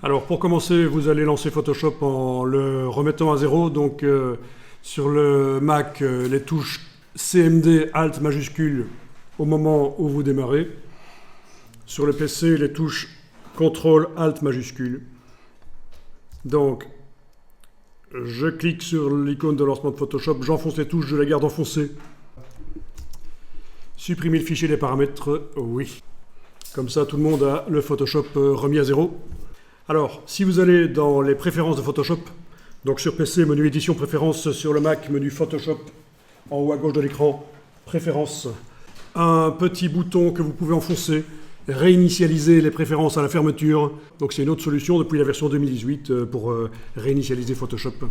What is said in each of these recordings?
Alors pour commencer, vous allez lancer Photoshop en le remettant à zéro. Donc sur le Mac, les touches CMD Alt majuscule au moment où vous démarrez. Sur le PC, les touches CTRL Alt majuscule. Donc je clique sur l'icône de lancement de Photoshop, j'enfonce les touches, je les garde enfoncées. Supprimer le fichier des paramètres, oui. Comme ça, tout le monde a le Photoshop remis à zéro. Alors, si vous allez dans les préférences de Photoshop, donc sur PC, menu édition, préférences, sur le Mac, menu Photoshop, en haut à gauche de l'écran, préférences, un petit bouton que vous pouvez enfoncer, réinitialiser les préférences à la fermeture. Donc c'est une autre solution depuis la version 2018 pour réinitialiser Photoshop.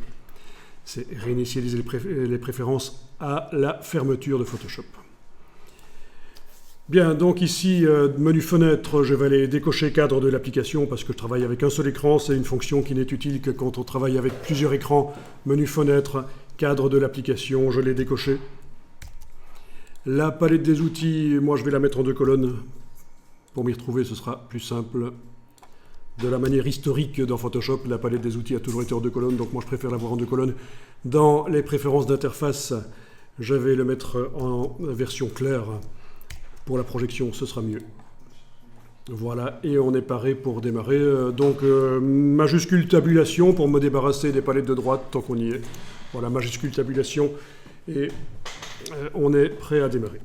C'est réinitialiser les préférences à la fermeture de Photoshop. Bien, donc ici, menu fenêtre, je vais aller décocher cadre de l'application parce que je travaille avec un seul écran. C'est une fonction qui n'est utile que quand on travaille avec plusieurs écrans. Menu fenêtre, cadre de l'application, je l'ai décoché. La palette des outils, moi je vais la mettre en deux colonnes. Pour m'y retrouver, ce sera plus simple. De la manière historique dans Photoshop, la palette des outils a toujours été en deux colonnes, donc moi je préfère l'avoir en deux colonnes. Dans les préférences d'interface, je vais le mettre en version claire. Pour la projection, ce sera mieux. Voilà, et on est paré pour démarrer. Majuscule tabulation pour me débarrasser des palettes de droite tant qu'on y est. Voilà, majuscule tabulation, et on est prêt à démarrer.